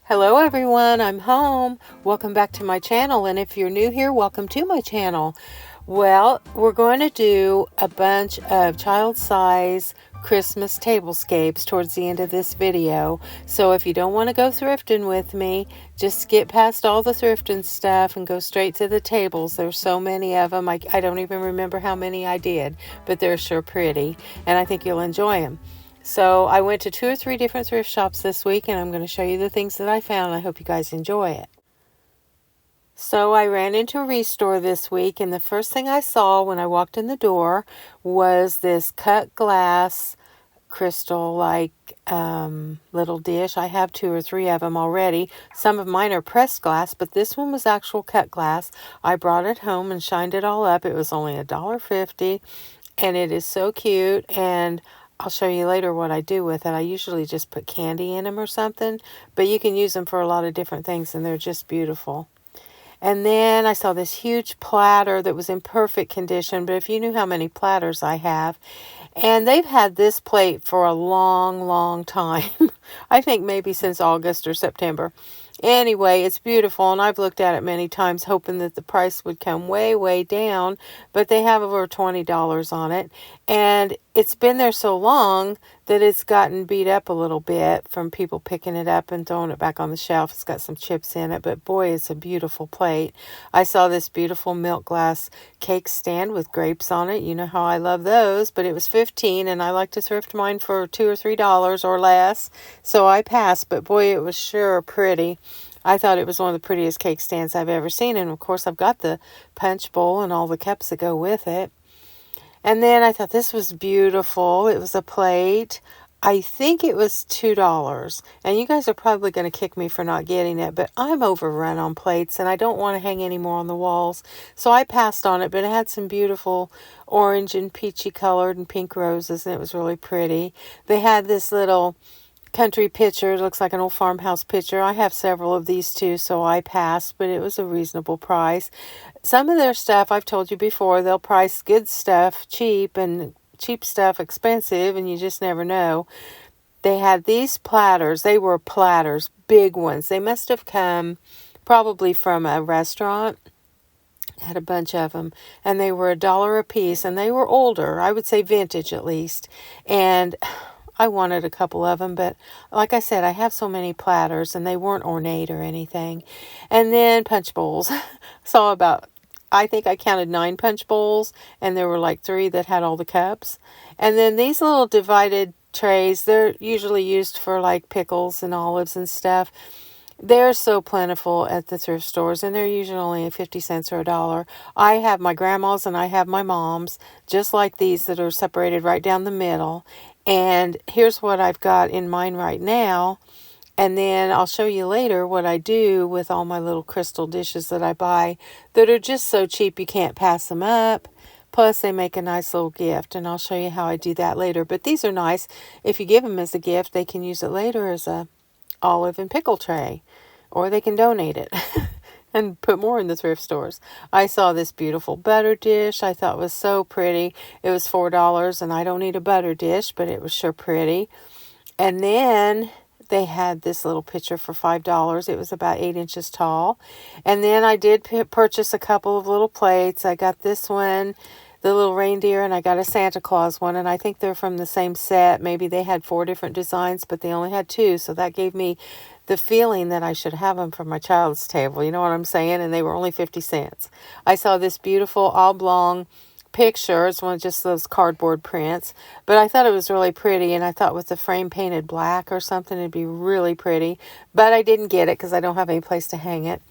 Hello everyone, I'm home. Welcome back to my channel, and if you're new here, welcome to my channel. Well, we're going to do a bunch of child size Christmas tablescapes towards the end of this video. So if you don't want to go thrifting with me, just skip past all the thrifting stuff and go straight to the tables. There's so many of them. I don't even remember how many I did, but they're sure pretty, and I think you'll enjoy them. So I went to 2 or 3 different thrift shops this week, and I'm going to show you the things that I found. I hope you guys enjoy it. So I ran into a restore this week, and the first thing I saw when I walked in the door was this cut glass crystal like little dish. I have 2 or 3 of them already. Some of mine are pressed glass, but this one was actual cut glass. I brought it home and shined it all up. It was only $1.50, and it is so cute, and I'll show you later what I do with it. I usually just put candy in them or something, but you can use them for a lot of different things, and they're just beautiful. And then I saw this huge platter that was in perfect condition, but if you knew how many platters I have, and they've had this plate for a long, long time. I think maybe since August or September. Anyway, it's beautiful, and I've looked at it many times hoping that the price would come way, way down, but they have over $20 on it, and it's been there so long that it's gotten beat up a little bit from people picking it up and throwing it back on the shelf. It's got some chips in it, but boy, it's a beautiful plate. I saw this beautiful milk glass cake stand with grapes on it. You know how I love those, but it was $15, and I like to thrift mine for $2 or $3 or less, so I passed, but boy, it was sure pretty. I thought it was one of the prettiest cake stands I've ever seen, and of course I've got the punch bowl and all the cups that go with it. And then I thought this was beautiful. It was a plate. I think it was $2. And you guys are probably going to kick me for not getting it, but I'm overrun on plates, and I don't want to hang any more on the walls. So I passed on it, but it had some beautiful orange and peachy colored and pink roses, and it was really pretty. They had this little country pitcher. It looks like an old farmhouse pitcher. I have several of these too, so I passed, but it was a reasonable price. Some of their stuff, I've told you before, they'll price good stuff cheap and cheap stuff expensive, and you just never know. They had these platters. They were platters, big ones. They must have come probably from a restaurant. Had a bunch of them, and they were $1 a piece, and they were older. I would say vintage at least, and I wanted a couple of them, but like I said, I have so many platters, and they weren't ornate or anything. And then punch bowls. Saw about, I think I counted 9 punch bowls, and there were like 3 that had all the cups. And then these little divided trays, they're usually used for like pickles and olives and stuff. They're so plentiful at the thrift stores, and they're usually only 50 cents or $1. I have my grandma's and I have my mom's, just like these, that are separated right down the middle. And here's what I've got in mine right now. And then I'll show you later what I do with all my little crystal dishes that I buy that are just so cheap you can't pass them up. Plus, they make a nice little gift, and I'll show you how I do that later. But these are nice. If you give them as a gift, they can use it later as a olive and pickle tray, or they can donate it and put more in the thrift stores. I saw this beautiful butter dish I thought was so pretty. It was $4, and I don't need a butter dish, but it was sure pretty. And then they had this little pitcher for $5. It was about 8 inches tall. And then I did purchase a couple of little plates. I got this one, the little reindeer, and I got a Santa Claus one, and I think they're from the same set. Maybe they had 4 different designs, but they only had 2, so that gave me the feeling that I should have them for my child's table. You know what I'm saying? And they were only 50 cents. I saw this beautiful oblong picture. It's one of just those cardboard prints, but I thought it was really pretty, and I thought with the frame painted black or something, it'd be really pretty, but I didn't get it because I don't have any place to hang it.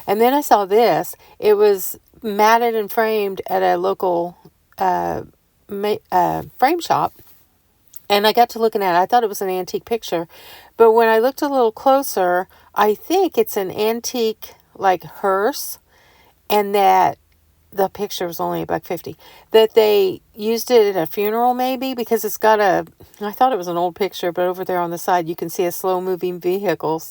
And then I saw this. It was matted and framed at a local frame shop, and I got to looking at it. I thought it was an antique picture, but when I looked a little closer, I think it's an antique like hearse, and that the picture was only $1.50. That they used it at a funeral maybe, because it's got I thought it was an old picture, but over there on the side you can see a slow moving vehicle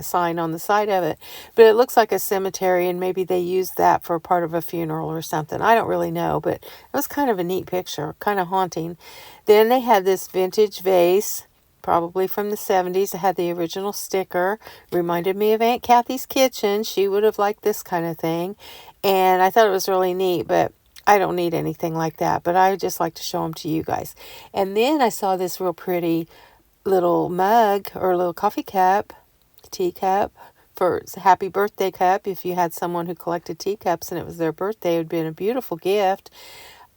sign on the side of it. But it looks like a cemetery, and maybe they used that for part of a funeral or something. I don't really know, but it was kind of a neat picture, kind of haunting. Then they had this vintage vase probably from the 70s. It had the original sticker. Reminded me of Aunt Kathy's kitchen. She would have liked this kind of thing. And I thought it was really neat, but I don't need anything like that. But I just like to show them to you guys. And then I saw this real pretty little mug or a little coffee cup, teacup, for happy birthday cup. If you had someone who collected teacups and it was their birthday, it would have been a beautiful gift.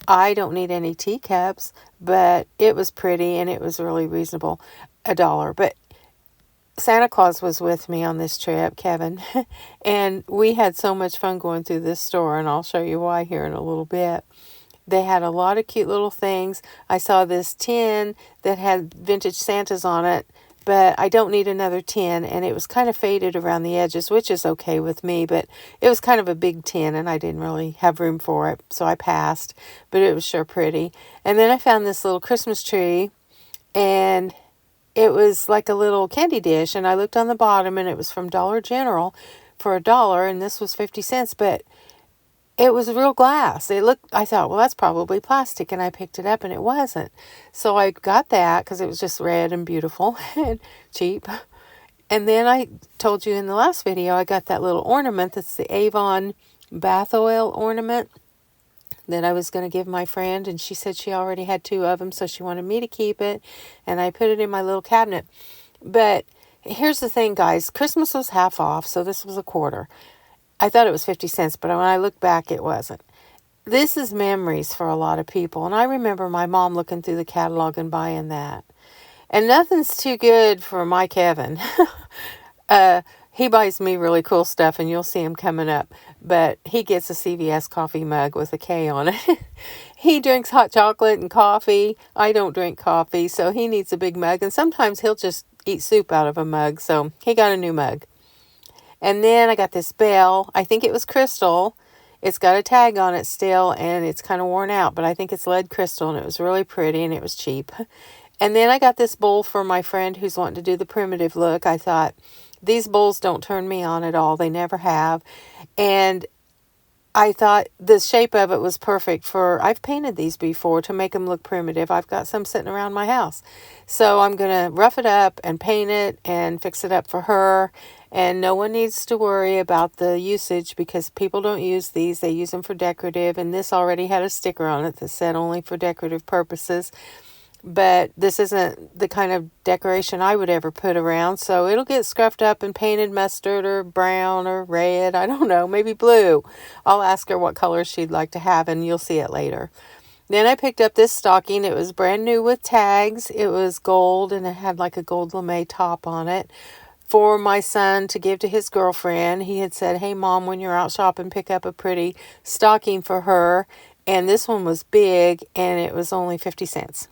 I don't need any teacups, but it was pretty and it was really reasonable, $1. But Santa Claus was with me on this trip, Kevin, and we had so much fun going through this store, and I'll show you why here in a little bit. They had a lot of cute little things. I saw this tin that had vintage Santas on it, but I don't need another tin, and it was kind of faded around the edges, which is okay with me, but it was kind of a big tin, and I didn't really have room for it, so I passed, but it was sure pretty. And then I found this little Christmas tree, and it was like a little candy dish, and I looked on the bottom, and it was from Dollar General for $1, and this was 50 cents, but it was real glass. I thought, well, that's probably plastic, and I picked it up, and it wasn't. So I got that because it was just red and beautiful and cheap. And then I told you in the last video, I got that little ornament that's the Avon bath oil ornament that I was going to give my friend, and she said she already had 2 of them, so she wanted me to keep it, and I put it in my little cabinet. But here's the thing, guys. Christmas was half off, so this was $0.25. I thought it was 50 cents, but when I look back, it wasn't. This is memories for a lot of people, and I remember my mom looking through the catalog and buying that. And nothing's too good for my Kevin. He buys me really cool stuff, and you'll see him coming up. But he gets a CVS coffee mug with a K on it. He drinks hot chocolate and coffee. I don't drink coffee, so he needs a big mug. And sometimes he'll just eat soup out of a mug, so he got a new mug. And then I got this bell. I think it was crystal. It's got a tag on it still, and it's kind of worn out, but I think it's lead crystal, and it was really pretty, and it was cheap. And then I got this bowl for my friend who's wanting to do the primitive look. I thought, these bowls don't turn me on at all. They never have. And I thought the shape of it was perfect for, I've painted these before to make them look primitive. I've got some sitting around my house. So I'm going to rough it up and paint it and fix it up for her. And no one needs to worry about the usage because people don't use these. They use them for decorative. And this already had a sticker on it that said only for decorative purposes. But this isn't the kind of decoration I would ever put around. So it'll get scruffed up and painted mustard or brown or red. I don't know, maybe blue. I'll ask her what color she'd like to have, and you'll see it later. Then I picked up this stocking. It was brand new with tags. It was gold, and it had like a gold lame top on it for my son to give to his girlfriend. He had said, hey, Mom, when you're out shopping, pick up a pretty stocking for her. And this one was big, and it was only 50 cents.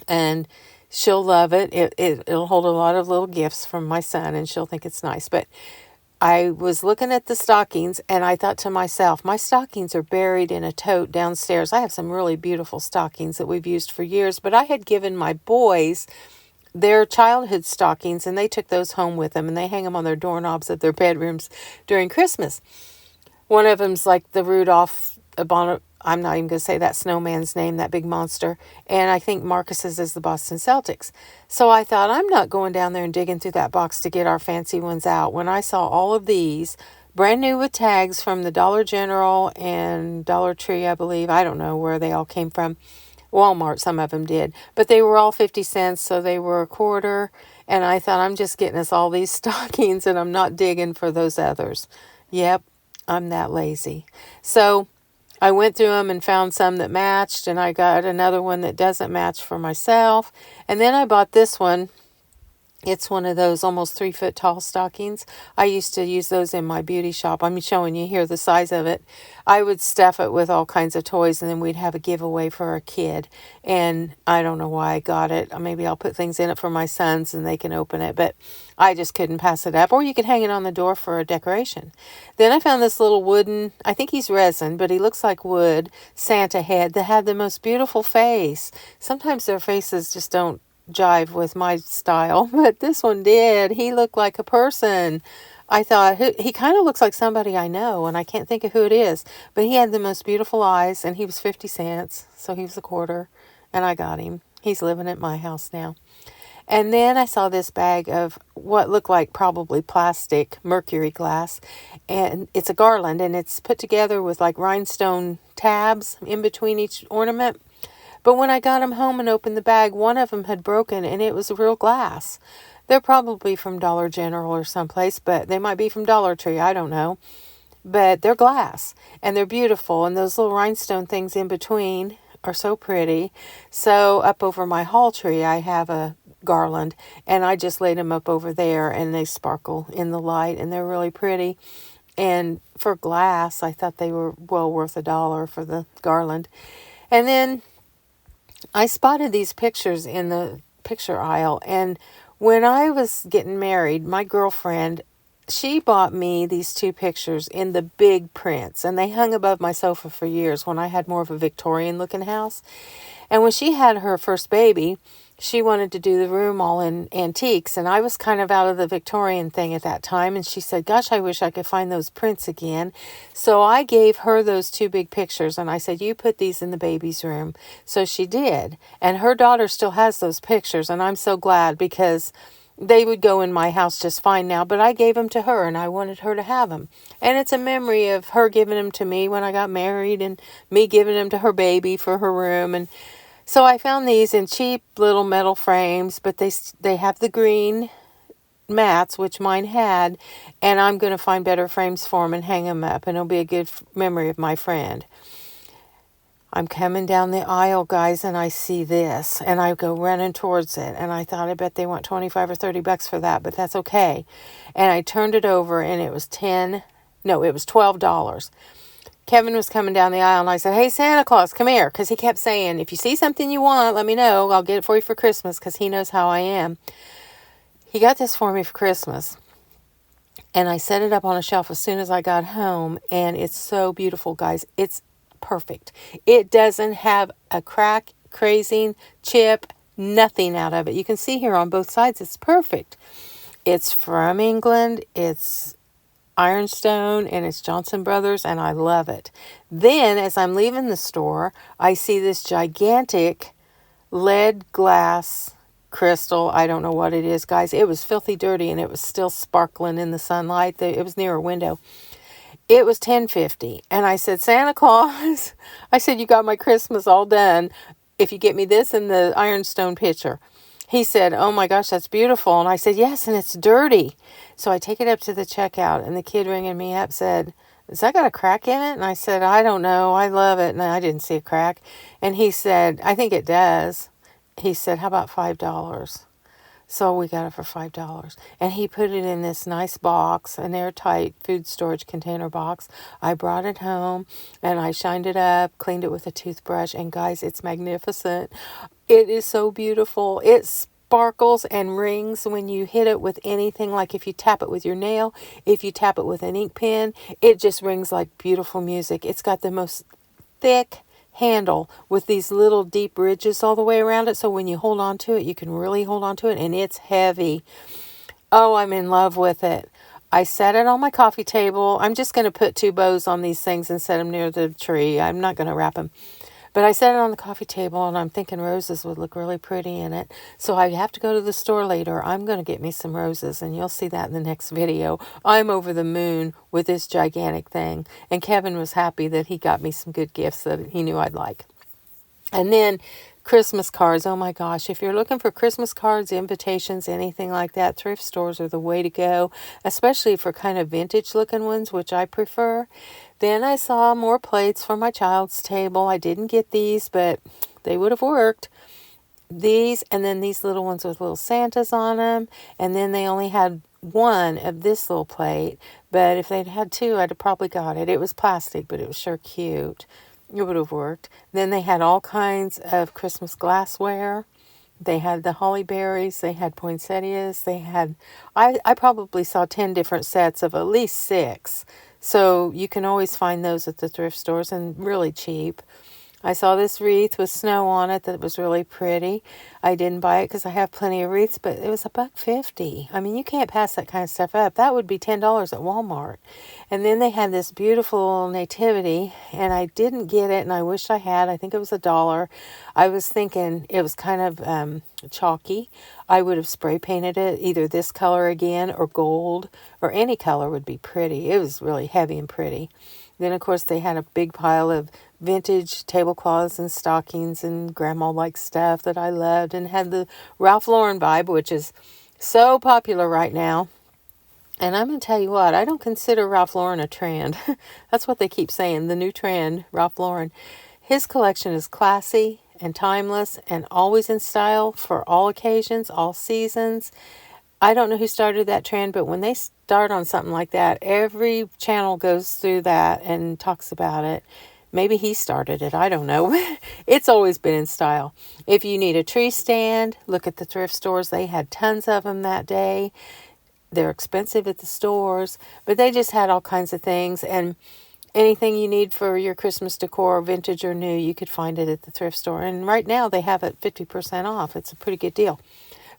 And she'll love it. It'll hold a lot of little gifts from my son, and she'll think it's nice. But I was looking at the stockings, and I thought to myself, my stockings are buried in a tote downstairs. I have some really beautiful stockings that we've used for years, but I had given my boys their childhood stockings, and they took those home with them, and they hang them on their doorknobs of their bedrooms during Christmas. One of them's like the Rudolph, I'm not even going to say that snowman's name, that big monster. And I think Marcus's is the Boston Celtics. So I thought, I'm not going down there and digging through that box to get our fancy ones out. When I saw all of these, brand new with tags from the Dollar General and Dollar Tree, I believe. I don't know where they all came from. Walmart, some of them did. But they were all 50 cents, so they were $0.25. And I thought, I'm just getting us all these stockings, and I'm not digging for those others. Yep, I'm that lazy. So I went through them and found some that matched, and I got another one that doesn't match for myself. And then I bought this one. It's one of those almost 3-foot tall stockings. I used to use those in my beauty shop. I'm showing you here the size of it. I would stuff it with all kinds of toys, and then we'd have a giveaway for a kid. And I don't know why I got it. Maybe I'll put things in it for my sons, and they can open it. But I just couldn't pass it up. Or you could hang it on the door for a decoration. Then I found this little wooden, I think he's resin, but he looks like wood, Santa head that had the most beautiful face. Sometimes their faces just don't jive with my style, but this one did. He looked like a person. I thought, he kind of looks like somebody I know, and I can't think of who it is, but he had the most beautiful eyes, and he was 50 cents, so he was $0.25, and I got him. He's living at my house now. And then I saw this bag of what looked like probably plastic mercury glass. And it's a garland, and it's put together with like rhinestone tabs in between each ornament. But when I got them home and opened the bag, one of them had broken, and it was real glass. They're probably from Dollar General or someplace, but they might be from Dollar Tree. I don't know. But they're glass, and they're beautiful. And those little rhinestone things in between are so pretty. So up over my hall tree, I have a garland, and I just laid them up over there, and they sparkle in the light, and they're really pretty. And for glass, I thought they were well worth $1 for the garland. And then I spotted these pictures in the picture aisle, and when I was getting married, my girlfriend, she bought me these two pictures in the big prints, and they hung above my sofa for years when I had more of a Victorian looking house. And when she had her first baby, she wanted to do the room all in antiques, and I was kind of out of the Victorian thing at that time, and she said, gosh, I wish I could find those prints again. So I gave her those two big pictures, and I said, you put these in the baby's room. So she did, and her daughter still has those pictures, and I'm so glad, because they would go in my house just fine now, but I gave them to her, and I wanted her to have them. And it's a memory of her giving them to me when I got married, and me giving them to her baby for her room. And so I found these in cheap little metal frames, but they have the green mats, which mine had, and I'm going to find better frames for them and hang them up, and it'll be a good memory of my friend. I'm coming down the aisle, guys, and I see this, and I go running towards it, and I thought, I bet they want 25 or 30 bucks for that, but that's okay. And I turned it over, and it was $12. Kevin was coming down the aisle, and I said, hey, Santa Claus, come here, because he kept saying, if you see something you want, let me know. I'll get it for you for Christmas, because he knows how I am. He got this for me for Christmas, and I set it up on a shelf as soon as I got home, and it's so beautiful, guys. It's perfect. It doesn't have a crack, crazing, chip, nothing out of it. You can see here on both sides, it's perfect. It's from England. It's ironstone, and it's Johnson Brothers, and I love it. Then as I'm leaving the store, I see this gigantic lead glass crystal. I don't know what it is, guys. It was filthy dirty, and it was still sparkling in the sunlight. It was near a window. It was $10.50, and I said, Santa Claus, I said, you got my Christmas all done if you get me this and the ironstone pitcher. He said, oh my gosh, that's beautiful. And I said, yes, and it's dirty. So I take it up to the checkout, and the kid ringing me up said, has that got a crack in it? And I said, I don't know. I love it. And I didn't see a crack. And he said, I think it does. He said, how about $5? So we got it for $5. And he put it in this nice box, an airtight food storage container box. I brought it home, and I shined it up, cleaned it with a toothbrush. And guys, it's magnificent. It is so beautiful. It sparkles and rings when you hit it with anything. Like if you tap it with your nail, if you tap it with an ink pen, it just rings like beautiful music. It's got the most thick handle with these little deep ridges all the way around it. So when you hold on to it, you can really hold on to it, and it's heavy. Oh, I'm in love with it. I set it on my coffee table. I'm just going to put 2 bows on these things and set them near the tree. I'm not going to wrap them. But I set it on the coffee table, and I'm thinking roses would look really pretty in it. So I have to go to the store later. I'm going to get me some roses, and you'll see that in the next video. I'm over the moon with this gigantic thing. And Kevin was happy that he got me some good gifts that he knew I'd like. And then Christmas cards. Oh my gosh, if you're looking for Christmas cards, invitations, anything like that, thrift stores are the way to go, especially for kind of vintage looking ones, which I prefer. Then I saw more plates for my child's table. I didn't get these, but they would have worked. These, and then these little ones with little Santas on them. And then they only had one of this little plate, but if they'd had 2, I'd have probably got it. It was plastic, but it was sure cute. It would have worked. Then they had all kinds of Christmas glassware. They had the holly berries. They had poinsettias. They had, I probably saw 10 different sets of at least 6. So you can always find those at the thrift stores, and really cheap. I saw this wreath with snow on it that was really pretty. I didn't buy it because I have plenty of wreaths, but it was $1.50. I mean, you can't pass that kind of stuff up. That would be $10 at Walmart. And then they had this beautiful nativity, and I didn't get it, and I wish I had. I think it was $1. I was thinking it was kind of chalky. I would have spray painted it either this color again or gold, or any color would be pretty. It was really heavy and pretty. Then, of course, they had a big pile of vintage tablecloths and stockings and grandma-like stuff that I loved, and had the Ralph Lauren vibe, which is so popular right now. And I'm going to tell you what, I don't consider Ralph Lauren a trend. That's what they keep saying, the new trend, Ralph Lauren. His collection is classy and timeless and always in style for all occasions, all seasons. I don't know who started that trend, but when they start on something like that, every channel goes through that and talks about it. Maybe he started it. I don't know. It's always been in style. If you need a tree stand, look at the thrift stores. They had tons of them that day. They're expensive at the stores, but they just had all kinds of things. And anything you need for your Christmas decor, vintage or new, you could find it at the thrift store. And right now they have it 50% off. It's a pretty good deal.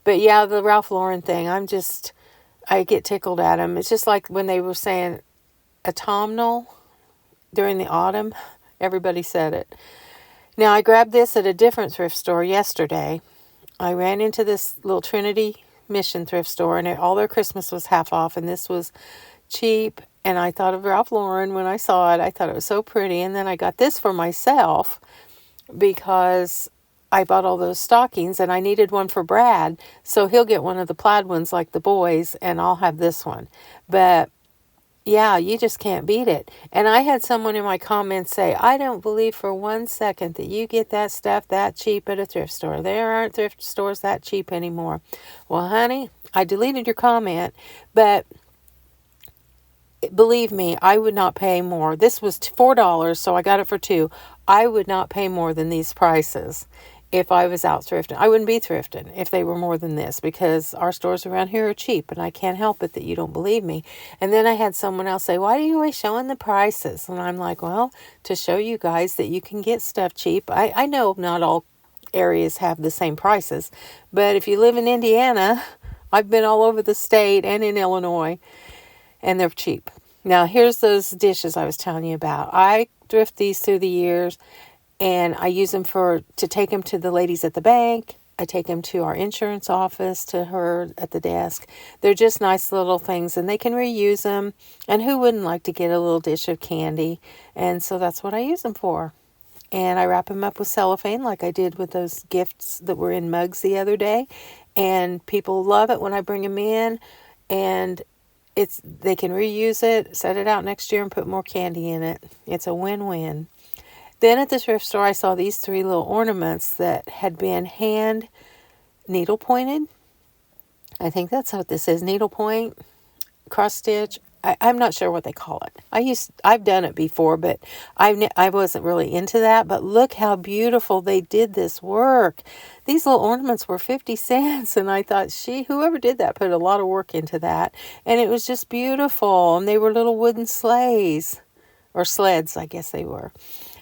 But yeah, the Ralph Lauren thing, I get tickled at them. It's just like when they were saying autumnal during the autumn. Everybody said it. Now, I grabbed this at a different thrift store yesterday. I ran into this little Trinity Mission thrift store, and all their Christmas was half off, and this was cheap. And I thought of Ralph Lauren when I saw it. I thought it was so pretty. And then I got this for myself because I bought all those stockings, and I needed one for Brad, so he'll get one of the plaid ones like the boys, and I'll have this one. But yeah, you just can't beat it. And I had someone in my comments say, I don't believe for 1 second that you get that stuff that cheap at a thrift store. There aren't thrift stores that cheap anymore. Well, honey, I deleted your comment, but believe me, I would not pay more. This was $4, so I got it for $2. I would not pay more than these prices if I was out thrifting. I wouldn't be thrifting if they were more than this, because our stores around here are cheap, and I can't help it that you don't believe me. And then I had someone else say, why are you always showing the prices? And I'm like, well, to show you guys that you can get stuff cheap. I know not all areas have the same prices, but if you live in Indiana, I've been all over the state and in Illinois, and they're cheap. Now, here's those dishes I was telling you about. I thrift these through the years, and I use them to take them to the ladies at the bank. I take them to our insurance office, to her at the desk. They're just nice little things, and they can reuse them. And who wouldn't like to get a little dish of candy? And so that's what I use them for. And I wrap them up with cellophane like I did with those gifts that were in mugs the other day. And people love it when I bring them in. And they can reuse it, set it out next year, and put more candy in it. It's a win-win. Then at the thrift store, I saw these 3 little ornaments that had been hand needle pointed. I think that's what this is, needle point, cross stitch. I'm not sure what they call it. I've done it before, but I wasn't really into that. But look how beautiful they did this work. These little ornaments were 50 cents, and I thought, whoever did that put a lot of work into that. And it was just beautiful, and they were little wooden sleighs, or sleds, I guess they were.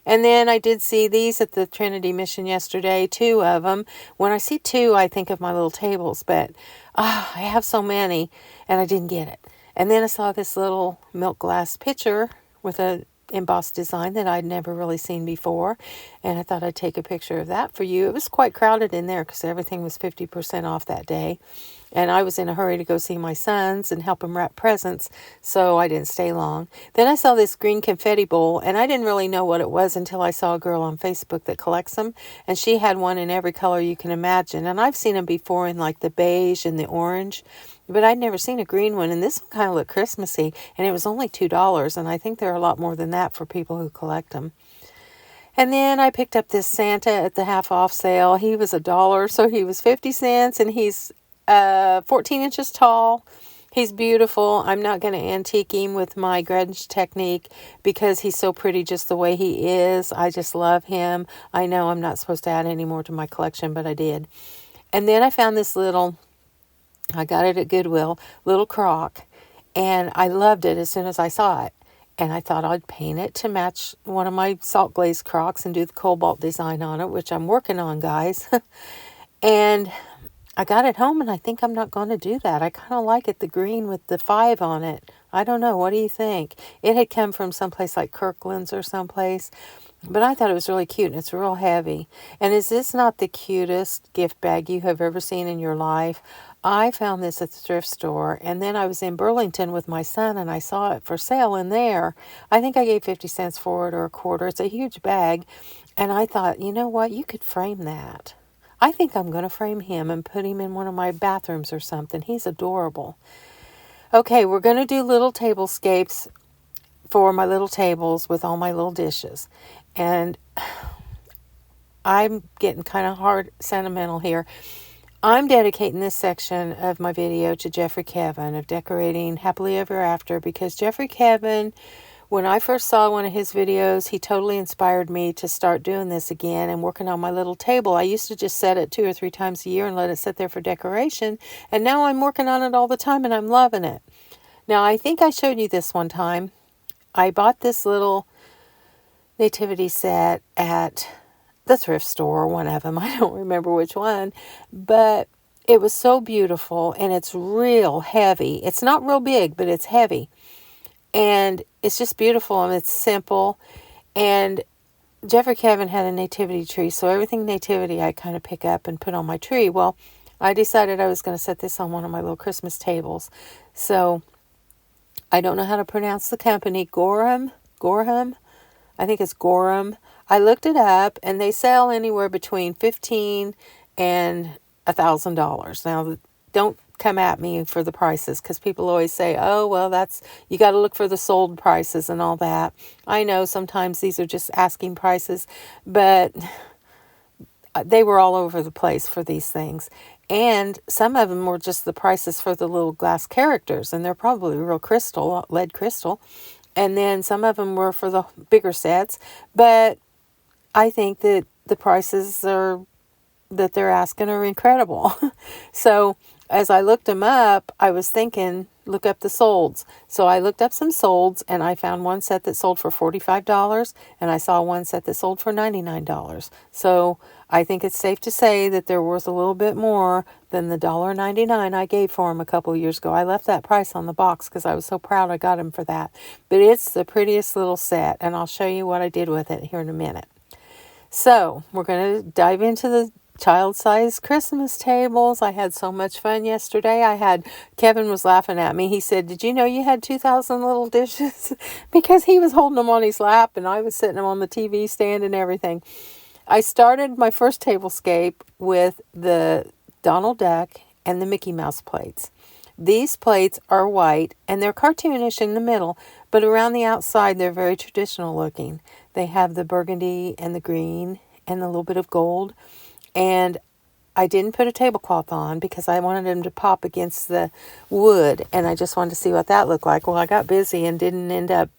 And then I did see these at the Trinity Mission yesterday, 2 of them. When I see 2, I think of my little tables, but I have so many, and I didn't get it. And then I saw this little milk glass pitcher with a embossed design that I'd never really seen before, and I thought I'd take a picture of that for you. It was quite crowded in there because everything was 50% off that day, and I was in a hurry to go see my sons and help them wrap presents, so I didn't stay long. Then I saw this green confetti bowl, and I didn't really know what it was until I saw a girl on Facebook that collects them, and she had one in every color you can imagine, and I've seen them before in like the beige and the orange, but I'd never seen a green one, and this one kind of looked Christmassy, and it was only $2, and I think there are a lot more than that for people who collect them. And then I picked up this Santa at the half-off sale. He was $1, so he was 50 cents, and he's 14 inches tall. He's beautiful. I'm not going to antique him with my grunge technique because he's so pretty just the way he is. I just love him. I know I'm not supposed to add any more to my collection, but I did. And then I found this I got it at Goodwill, little crock, and I loved it as soon as I saw it. And I thought I'd paint it to match one of my salt glazed Crocs and do the cobalt design on it, which I'm working on, guys. And I got it home, and I think I'm not going to do that. I kind of like it, the green with the 5 on it. I don't know. What do you think? It had come from someplace like Kirkland's or someplace, but I thought it was really cute, and it's real heavy. And is this not the cutest gift bag you have ever seen in your life? I found this at the thrift store, and then I was in Burlington with my son, and I saw it for sale in there. I think I gave 50 cents for it or a quarter. It's a huge bag, and I thought, you know what? You could frame that. I think I'm going to frame him and put him in one of my bathrooms or something. He's adorable. Okay, we're going to do little tablescapes for my little tables with all my little dishes. And I'm getting kind of hard sentimental here. I'm dedicating this section of my video to Jeffrey Kevin of Decorating Happily Ever After, because Jeffrey Kevin, when I first saw one of his videos, he totally inspired me to start doing this again and working on my little table. I used to just set it 2 or 3 times a year and let it sit there for decoration, and now I'm working on it all the time and I'm loving it. Now, I think I showed you this one time. I bought this little nativity set at the thrift store, one of them. I don't remember which one, but it was so beautiful, and it's real heavy. It's not real big, but it's heavy. And it's just beautiful, and it's simple. And Jeffrey Kevin had a nativity tree, so everything nativity I kind of pick up and put on my tree. Well, I decided I was going to set this on one of my little Christmas tables. So I don't know how to pronounce the company. Gorham. I think it's Gorham. I looked it up, and they sell anywhere between $15 and $1,000. Now, don't come at me for the prices, because people always say, oh, well, you got to look for the sold prices and all that. I know sometimes these are just asking prices, but they were all over the place for these things. And some of them were just the prices for the little glass characters, and they're probably real crystal, lead crystal. And then some of them were for the bigger sets, but I think that the prices that they're asking are incredible. So as I looked them up, I was thinking, look up the solds. So I looked up some solds, and I found one set that sold for $45, and I saw one set that sold for $99. So I think it's safe to say that they're worth a little bit more than the $1.99 I gave for them a couple of years ago. I left that price on the box because I was so proud I got them for that. But it's the prettiest little set, and I'll show you what I did with it here in a minute. So we're going to dive into the child-sized Christmas tables. I had so much fun yesterday. Kevin was laughing at me. He said, did you know you had 2,000 little dishes? Because he was holding them on his lap, and I was sitting them on the TV stand and everything. I started my first tablescape with the Donald Duck and the Mickey Mouse plates. These plates are white, and they're cartoonish in the middle, but around the outside they're very traditional looking. They have the burgundy and the green and a little bit of gold. And I didn't put a tablecloth on because I wanted them to pop against the wood, and I just wanted to see what that looked like. Well, I got busy and didn't end up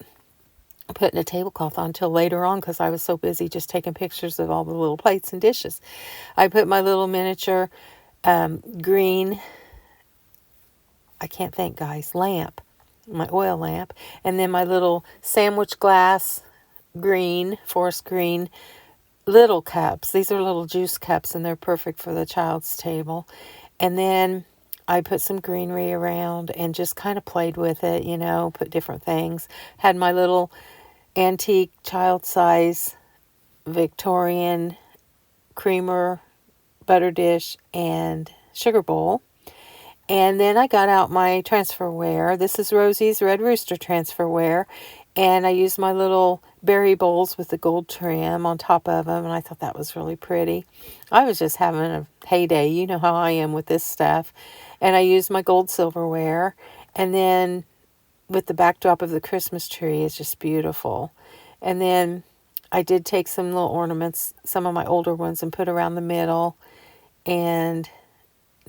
putting a tablecloth on until later on because I was so busy just taking pictures of all the little plates and dishes. I put my little miniature green, I can't think, guys, lamp, my oil lamp, and then my little sandwich glass green, forest green, little cups. These are little juice cups, and they're perfect for the child's table. And then I put some greenery around and just kind of played with it, put different things. Had my little antique child size Victorian creamer, butter dish, and sugar bowl. And then I got out my transferware. This is Rosie's Red Rooster transferware. And I used my little berry bowls with the gold trim on top of them, and I thought that was really pretty. I was just having a heyday. You know how I am with this stuff. And I used my gold silverware. And then with the backdrop of the Christmas tree, it's just beautiful. And then I did take some little ornaments, some of my older ones, and put around the middle and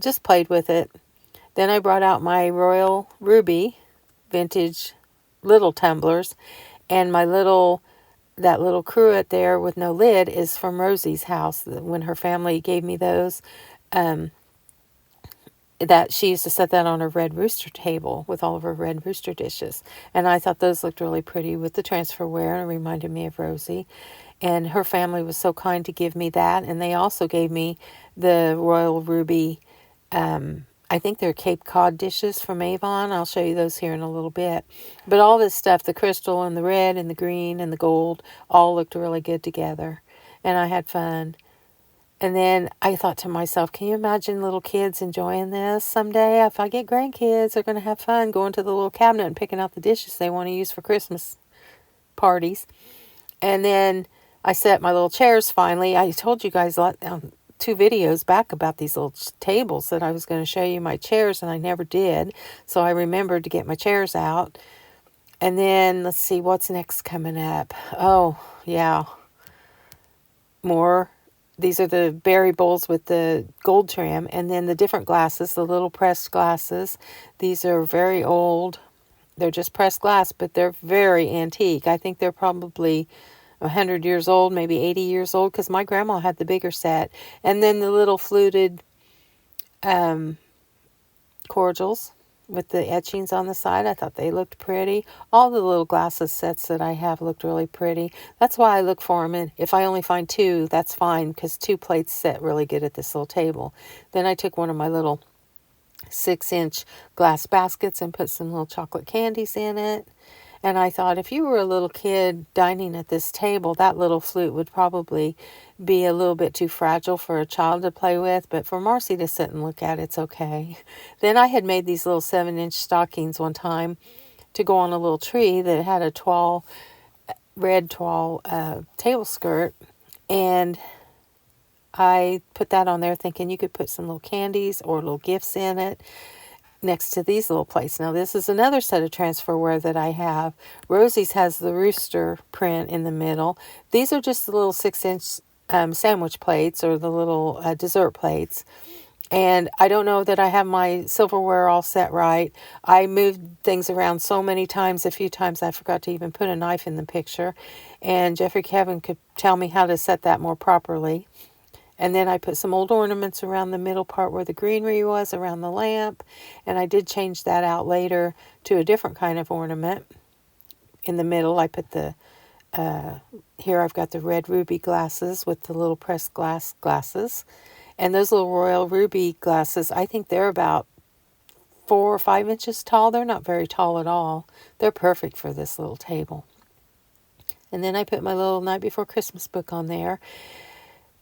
just played with it. Then I brought out my Royal Ruby vintage little tumblers, and that little cruet there with no lid is from Rosie's house when her family gave me those. that she used to set that on her red rooster table with all of her red rooster dishes. And I thought those looked really pretty with the transferware, and it reminded me of Rosie. And her family was so kind to give me that. And they also gave me the Royal Ruby, I think they're Cape Cod dishes from Avon. I'll show you those here in a little bit. But all this stuff, the crystal and the red and the green and the gold, all looked really good together. And I had fun. And then I thought to myself, can you imagine little kids enjoying this someday? If I get grandkids, they're going to have fun going to the little cabinet and picking out the dishes they want to use for Christmas parties. And then I set my little chairs finally. I told you guys 2 videos back about these little tables that I was going to show you my chairs, and I never did. So I remembered to get my chairs out. And then let's see what's next coming up. Oh, yeah. More. These are the berry bowls with the gold trim, and then the different glasses, the little pressed glasses. These are very old. They're just pressed glass, but they're very antique. I think they're probably 100 years old, maybe 80 years old, because my grandma had the bigger set. And then the little fluted cordials with the etchings on the side. I thought they looked pretty. All the little glasses sets that I have looked really pretty. That's why I look for them. And if I only find 2, that's fine, because 2 plates set really good at this little table. Then I took one of my little 6-inch glass baskets and put some little chocolate candies in it. And I thought, if you were a little kid dining at this table, that little flute would probably be a little bit too fragile for a child to play with. But for Marcy to sit and look at, it's okay. Then I had made these little 7-inch stockings one time to go on a little tree that had a red toile table skirt. And I put that on there thinking you could put some little candies or little gifts in it next to these little plates. Now, this is another set of transferware that I have. Rosie's has the rooster print in the middle. These are just the little 6-inch sandwich plates, or the little dessert plates. And I don't know that I have my silverware all set right. I moved things around so many times. A few times I forgot to even put a knife in the picture. And Jeffrey Kevin could tell me how to set that more properly. And then I put some old ornaments around the middle part where the greenery was, around the lamp. And I did change that out later to a different kind of ornament. In the middle, I put here I've got the red ruby glasses with the little pressed glass glasses. And those little royal ruby glasses, I think they're about 4 or 5 inches tall. They're not very tall at all. They're perfect for this little table. And then I put my little Night Before Christmas book on there.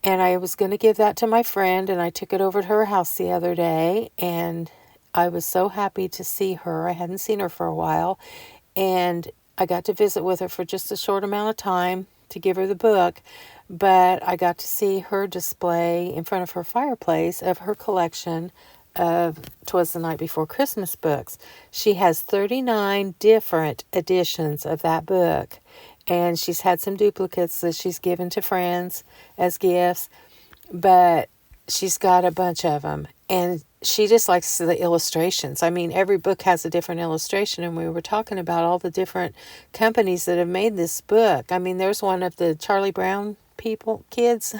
And I was going to give that to my friend, and I took it over to her house the other day, and I was so happy to see her. I hadn't seen her for a while, and I got to visit with her for just a short amount of time to give her the book, but I got to see her display in front of her fireplace of her collection of 'Twas the Night Before Christmas books. She has 39 different editions of that book. And she's had some duplicates that she's given to friends as gifts. But she's got a bunch of them. And she just likes the illustrations. I mean, every book has a different illustration. And we were talking about all the different companies that have made this book. I mean, there's one of the Charlie Brown kids.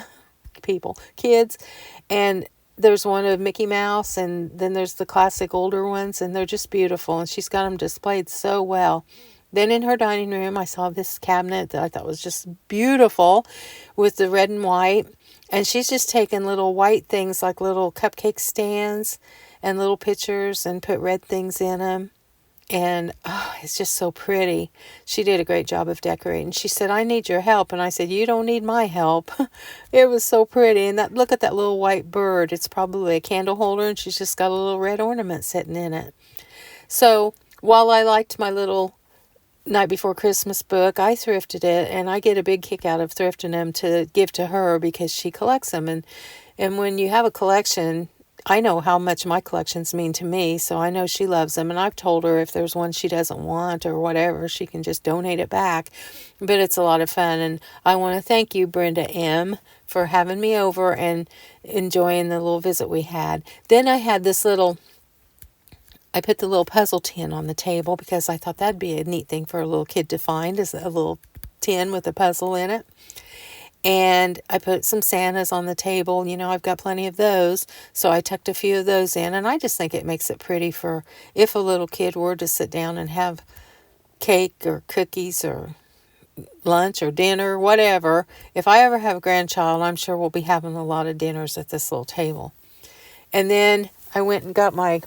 And there's one of Mickey Mouse. And then there's the classic older ones. And they're just beautiful. And she's got them displayed so well. Then in her dining room, I saw this cabinet that I thought was just beautiful with the red and white. And she's just taken little white things like little cupcake stands and little pictures and put red things in them. And it's just so pretty. She did a great job of decorating. She said, I need your help. And I said, you don't need my help. It was so pretty. And look at that little white bird. It's probably a candle holder, and she's just got a little red ornament sitting in it. So while I liked my little Night Before Christmas book, I thrifted it, and I get a big kick out of thrifting them to give to her because she collects them. And when you have a collection, I know how much my collections mean to me, so I know she loves them. And I've told her if there's one she doesn't want or whatever, she can just donate it back. But it's a lot of fun, and I want to thank you, Brenda M., for having me over and enjoying the little visit we had. Then I put the little puzzle tin on the table because I thought that'd be a neat thing for a little kid to find, is a little tin with a puzzle in it. And I put some Santas on the table. You know, I've got plenty of those. So I tucked a few of those in. And I just think it makes it pretty for if a little kid were to sit down and have cake or cookies or lunch or dinner, whatever. If I ever have a grandchild, I'm sure we'll be having a lot of dinners at this little table. And then I went and got my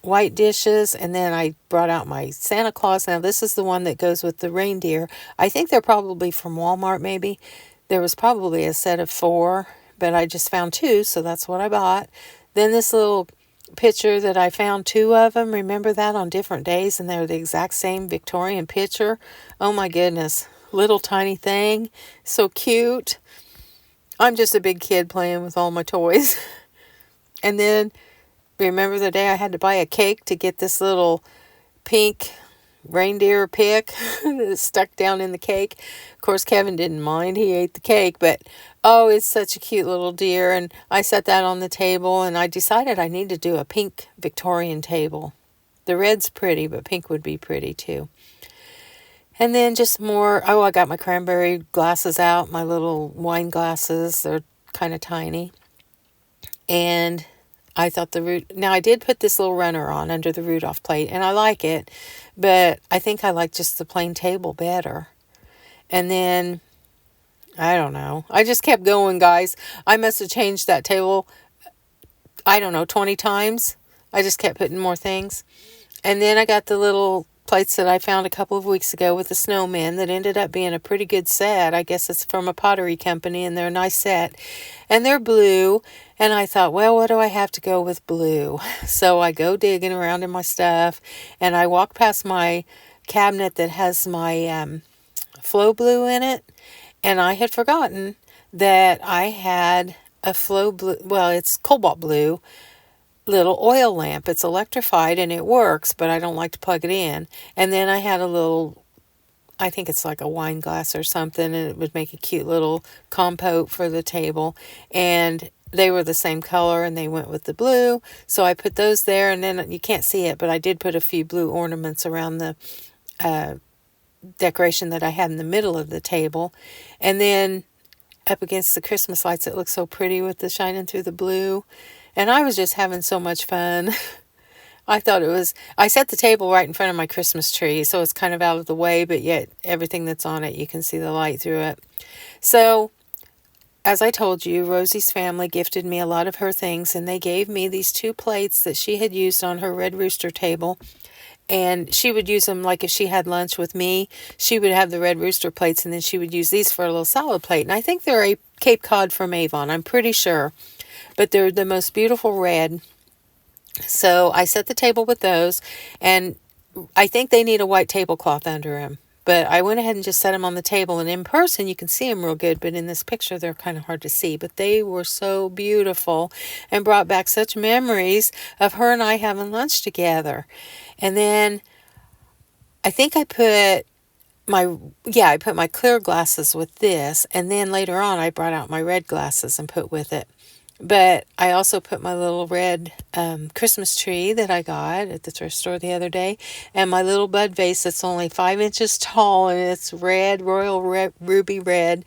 white dishes, and then I brought out my Santa Claus. Now, this is the one that goes with the reindeer. I think they're probably from Walmart, maybe. There was probably a set of 4, but I just found 2, so that's what I bought. Then this little picture that I found 2 of them. Remember that on different days, and they're the exact same Victorian picture. Oh my goodness. Little tiny thing. So cute. I'm just a big kid playing with all my toys. And then remember the day I had to buy a cake to get this little pink reindeer pick stuck down in the cake. Of course, Kevin didn't mind. He ate the cake, but oh, it's such a cute little deer. And I set that on the table, and I decided I need to do a pink Victorian table. The red's pretty, but pink would be pretty too. And then just more, I got my cranberry glasses out, my little wine glasses. They're kind of tiny. And I thought now I did put this little runner on under the Rudolph plate, and I like it, but I think I like just the plain table better. And then, I don't know. I just kept going, guys. I must have changed that table, 20 times. I just kept putting more things. And then I got the little plates that I found a couple of weeks ago with the snowmen that ended up being a pretty good set. I guess it's from a pottery company, and they're a nice set. And they're blue. And I thought, well, what do I have to go with blue? So I go digging around in my stuff, and I walk past my cabinet that has my flow blue in it. And I had forgotten that I had a flow blue, well, it's cobalt blue, little oil lamp. It's electrified and it works, but I don't like to plug it in. And then I had a little, I think it's like a wine glass or something, and it would make a cute little compote for the table. And they were the same color, and they went with the blue. So I put those there, and then you can't see it, but I did put a few blue ornaments around the decoration that I had in the middle of the table. And then up against the Christmas lights, it looked so pretty with the shining through the blue. And I was just having so much fun. I set the table right in front of my Christmas tree, so it's kind of out of the way, but yet everything that's on it, you can see the light through it. So, as I told you, Rosie's family gifted me a lot of her things, and they gave me these 2 plates that she had used on her Red Rooster table. And she would use them, like if she had lunch with me, she would have the Red Rooster plates, and then she would use these for a little salad plate. And I think they're a Cape Cod from Avon, I'm pretty sure. But they're the most beautiful red. So I set the table with those, and I think they need a white tablecloth under them. But I went ahead and just set them on the table, and in person you can see them real good, but in this picture they're kind of hard to see. But they were so beautiful and brought back such memories of her and I having lunch together. And then I think I put my clear glasses with this, and then later on I brought out my red glasses and put with it. But I also put my little red Christmas tree that I got at the thrift store the other day, and my little bud vase that's only 5 inches tall, and it's red, royal red, ruby red,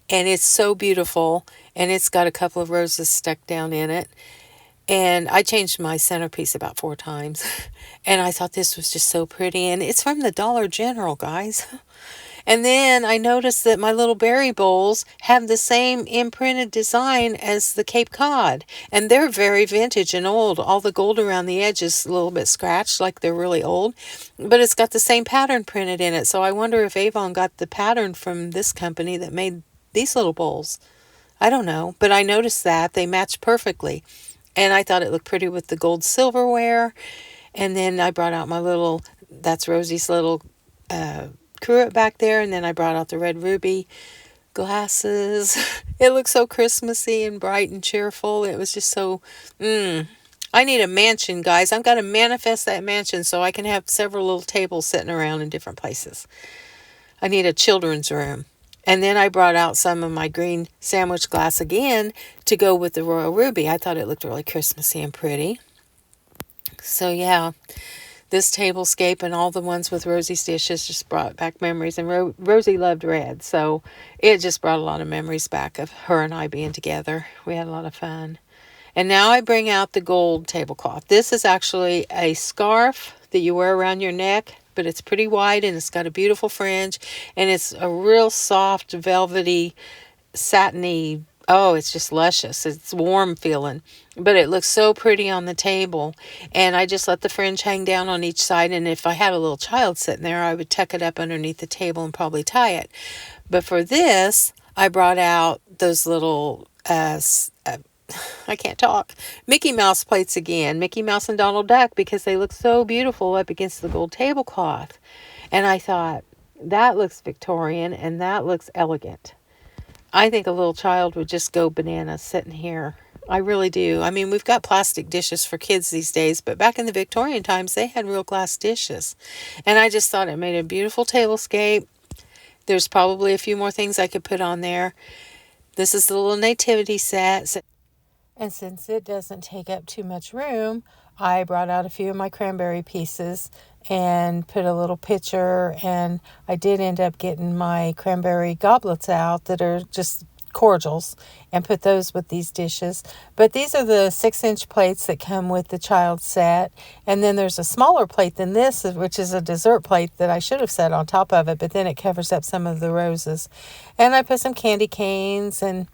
and it's so beautiful, and it's got a couple of roses stuck down in it. And I changed my centerpiece about 4 times, and I thought this was just so pretty, and it's from the Dollar General, guys. And then I noticed that my little berry bowls have the same imprinted design as the Cape Cod. And they're very vintage and old. All the gold around the edge is a little bit scratched, like they're really old. But it's got the same pattern printed in it. So I wonder if Avon got the pattern from this company that made these little bowls. I don't know. But I noticed that they matched perfectly. And I thought it looked pretty with the gold silverware. And then I brought out that's Rosie's little cruet back there, and then I brought out the red ruby glasses. It looked so Christmassy and bright and cheerful. It was just so, I need a mansion, guys. I've got to manifest that mansion so I can have several little tables sitting around in different places. I need a children's room. And then I brought out some of my green sandwich glass again to go with the royal ruby. I thought it looked really Christmassy and pretty. So yeah, This Tablescape and all the ones with Rosie's dishes just brought back memories. And Rosie loved red, so it just brought a lot of memories back of her and I being together. We had a lot of fun. And now I bring out the gold tablecloth. This is actually a scarf that you wear around your neck, but it's pretty wide and it's got a beautiful fringe. And it's a real soft, velvety, satiny, oh, it's just luscious. It's warm feeling, but it looks so pretty on the table. And I just let the fringe hang down on each side. And if I had a little child sitting there, I would tuck it up underneath the table and probably tie it. But for this, I brought out those little, I can't talk, Mickey Mouse plates again, Mickey Mouse and Donald Duck, because they look so beautiful up against the gold tablecloth. And I thought, that looks Victorian and that looks elegant. I think a little child would just go bananas sitting here. I really do. I mean, we've got plastic dishes for kids these days, but back in the Victorian times, they had real glass dishes. And I just thought it made a beautiful tablescape. There's probably a few more things I could put on there. This is the little nativity set. And since it doesn't take up too much room, I brought out a few of my cranberry pieces and put a little pitcher, and I did end up getting my cranberry goblets out that are just cordials and put those with these dishes. But these are the 6-inch plates that come with the child set. And then there's a smaller plate than this, which is a dessert plate that I should have set on top of it, but then it covers up some of the roses. And I put some candy canes, and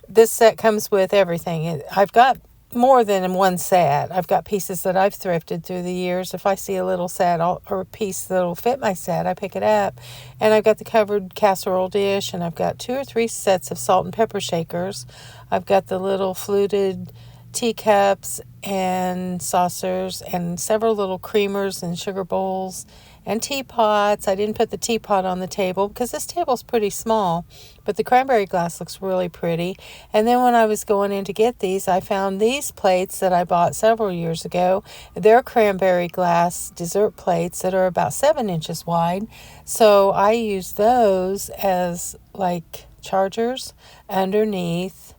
this set comes with everything. I've got more than one set. I've got pieces that I've thrifted through the years. If I see a little set or a piece that'll fit my set, I pick it up. And I've got the covered casserole dish, and I've got 2 or 3 sets of salt and pepper shakers. I've got the little fluted teacups and saucers and several little creamers and sugar bowls and teapots. I didn't put the teapot on the table because this table's pretty small, but the cranberry glass looks really pretty. And then when I was going in to get these, I found these plates that I bought several years ago. They're cranberry glass dessert plates that are about 7 inches wide. So I use those as like chargers underneath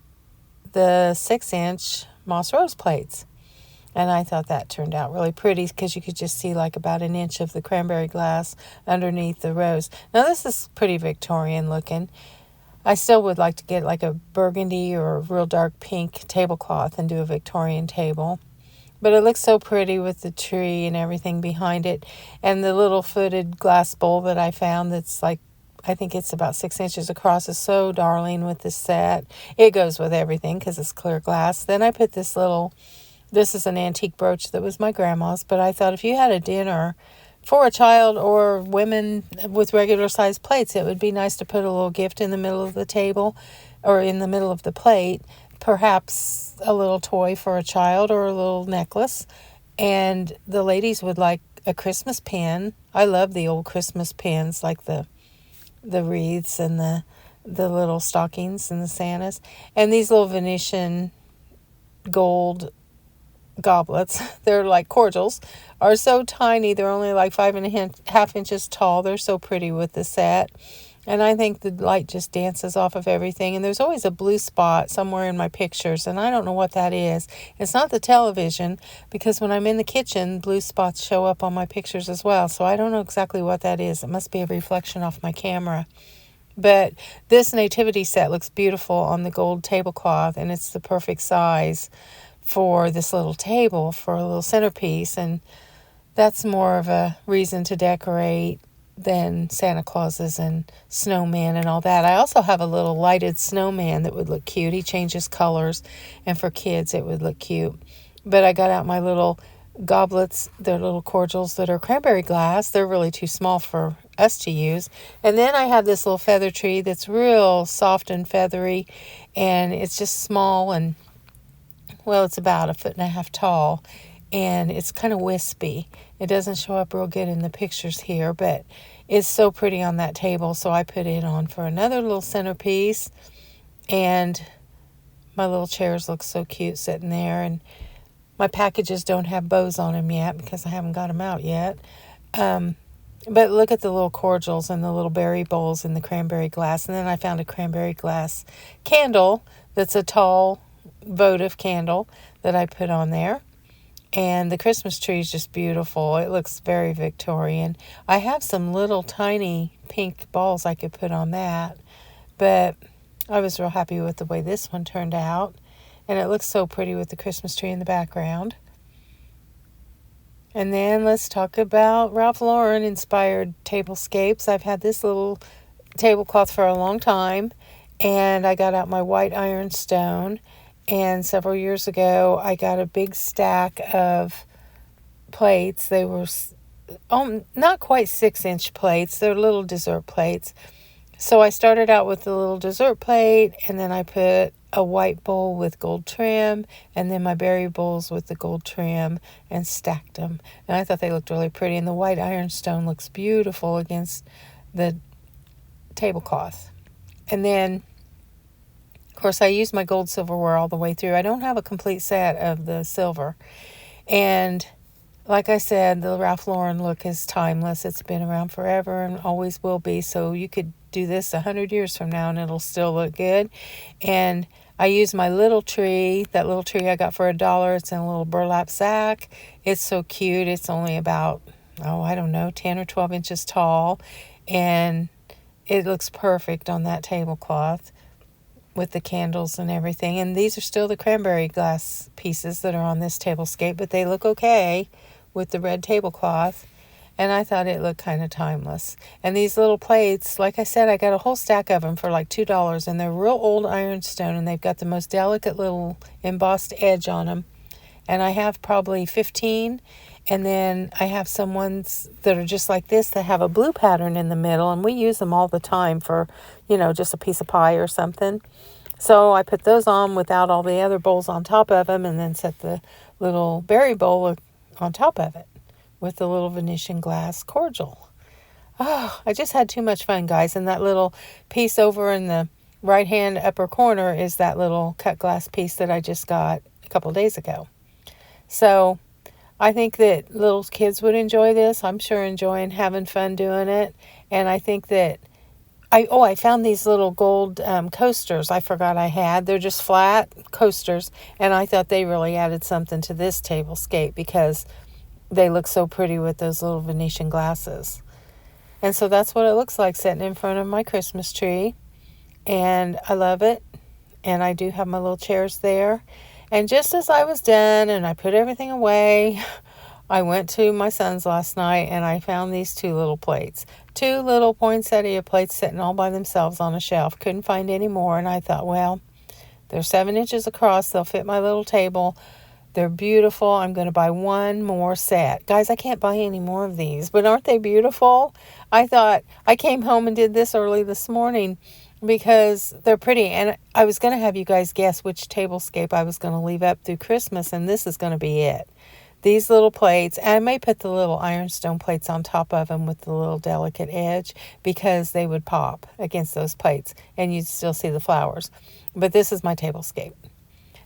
the 6-inch moss rose plates. And I thought that turned out really pretty because you could just see like about an inch of the cranberry glass underneath the rose. Now this is pretty Victorian looking. I still would like to get like a burgundy or a real dark pink tablecloth and do a Victorian table. But it looks so pretty with the tree and everything behind it. And the little footed glass bowl that I found that's like, I think it's about 6 inches across, is so darling with this set. It goes with everything because it's clear glass. Then I put this is an antique brooch that was my grandma's, but I thought if you had a dinner for a child or women with regular sized plates, it would be nice to put a little gift in the middle of the table or in the middle of the plate, perhaps a little toy for a child or a little necklace. And the ladies would like a Christmas pin. I love the old Christmas pins, like the wreaths and the little stockings and the Santas. And these little Venetian gold goblets, they're like cordials, are so tiny. They're only like 5.5 inches tall. They're so pretty with the set. And I think the light just dances off of everything. And there's always a blue spot somewhere in my pictures, and I don't know what that is. It's not the television, because when I'm in the kitchen, blue spots show up on my pictures as well. So I don't know exactly what that is. It must be a reflection off my camera. But this nativity set looks beautiful on the gold tablecloth, and it's the perfect size for this little table, for a little centerpiece. And that's more of a reason to decorate than Santa Clauses and snowmen and all that. I also have a little lighted snowman that would look cute. He changes colors, and for kids it would look cute. But I got out my little goblets. They're little cordials that are cranberry glass. They're really too small for us to use. And then I have this little feather tree that's real soft and feathery, and it's just small, and well, it's about 1.5 feet tall, and it's kind of wispy. It doesn't show up real good in the pictures here, but it's so pretty on that table, so I put it on for another little centerpiece. And my little chairs look so cute sitting there, and my packages don't have bows on them yet because I haven't got them out yet. But look at the little cordials and the little berry bowls in the cranberry glass. And then I found a cranberry glass candle that's a tall votive candle that I put on there. And the Christmas tree is just beautiful. It looks very Victorian. I have some little tiny pink balls I could put on that, but I was real happy with the way this one turned out. And it looks so pretty with the Christmas tree in the background. And then let's talk about Ralph Lauren inspired tablescapes. I've had this little tablecloth for a long time, and I got out my white ironstone. And several years ago, I got a big stack of plates. They were not quite 6-inch plates. They're little dessert plates. So I started out with the little dessert plate, and then I put a white bowl with gold trim, and then my berry bowls with the gold trim, and stacked them. And I thought they looked really pretty. And the white ironstone looks beautiful against the tablecloth. And then, of course, I used my gold silverware all the way through. I don't have a complete set of the silver. And like I said, the Ralph Lauren look is timeless. It's been around forever and always will be. So you could do this 100 years from now and it'll still look good. And I use my little tree, that little tree I got for $1. It's in a little burlap sack. It's so cute. It's only about, 10 or 12 inches tall. And it looks perfect on that tablecloth with the candles and everything. And these are still the cranberry glass pieces that are on this tablescape, but they look okay with the red tablecloth. And I thought it looked kind of timeless. And these little plates, like I said, I got a whole stack of them for like $2, and they're real old ironstone, and they've got the most delicate little embossed edge on them. And I have probably 15, and then I have some ones that are just like this that have a blue pattern in the middle, and we use them all the time for, just a piece of pie or something. So I put those on without all the other bowls on top of them, and then set the little berry bowl on top of it with the little Venetian glass cordial. Oh, I just had too much fun, guys. And that little piece over in the right-hand upper corner is that little cut glass piece that I just got a couple days ago. So I think that little kids would enjoy this. I'm sure enjoying having fun doing it. And I think that I found these little gold coasters I forgot I had. They're just flat coasters. And I thought they really added something to this tablescape because they look so pretty with those little Venetian glasses. And so that's what it looks like sitting in front of my Christmas tree. And I love it. And I do have my little chairs there. And just as I was done and I put everything away, I went to my son's last night and I found these 2 little plates. 2 little poinsettia plates sitting all by themselves on a shelf. Couldn't find any more. And I thought, well, they're 7 inches across. They'll fit my little table. They're beautiful. I'm going to buy one more set. Guys, I can't buy any more of these, but aren't they beautiful? I thought I came home and did this early this morning because they're pretty. And I was going to have you guys guess which tablescape I was going to leave up through Christmas, and this is going to be it. These little plates, and I may put the little ironstone plates on top of them with the little delicate edge because they would pop against those plates and you'd still see the flowers. But this is my tablescape.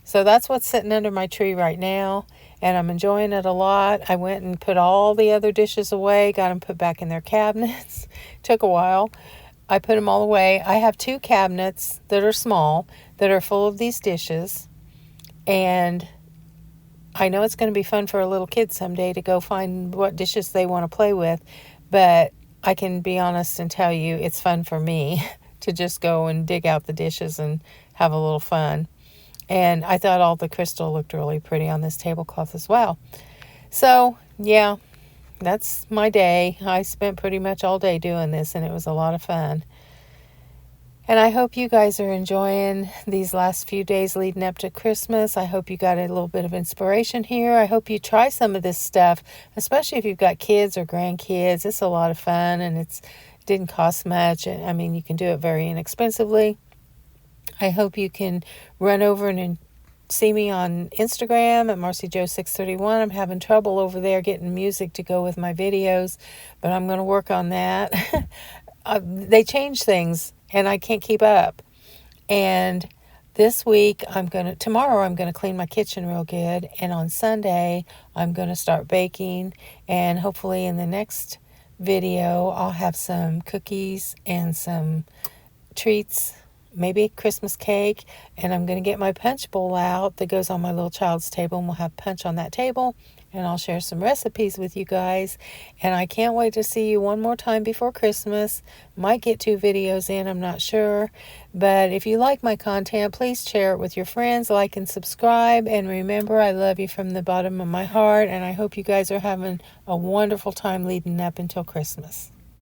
So that's what's sitting under my tree right now, and I'm enjoying it a lot. I went and put all the other dishes away, got them put back in their cabinets. Took a while. I put them all away. I have 2 cabinets that are small that are full of these dishes, and I know it's going to be fun for a little kid someday to go find what dishes they want to play with, but I can be honest and tell you it's fun for me to just go and dig out the dishes and have a little fun. And I thought all the crystal looked really pretty on this tablecloth as well. So, yeah, that's my day. I spent pretty much all day doing this, and it was a lot of fun. And I hope you guys are enjoying these last few days leading up to Christmas. I hope you got a little bit of inspiration here. I hope you try some of this stuff, especially if you've got kids or grandkids. It's a lot of fun, and it didn't cost much. I mean, you can do it very inexpensively. I hope you can run over and see me on Instagram at MarcyJo631. I'm having trouble over there getting music to go with my videos, but I'm going to work on that. They change things, and I can't keep up. And this week, tomorrow I'm going to clean my kitchen real good, and on Sunday, I'm going to start baking, and hopefully in the next video, I'll have some cookies and some treats maybe a Christmas cake, and I'm going to get my punch bowl out that goes on my little child's table, and we'll have punch on that table, and I'll share some recipes with you guys. And I can't wait to see you one more time before Christmas. Might get 2 videos in, I'm not sure. But if you like my content, please share it with your friends, like and subscribe. And remember, I love you from the bottom of my heart, and I hope you guys are having a wonderful time leading up until Christmas.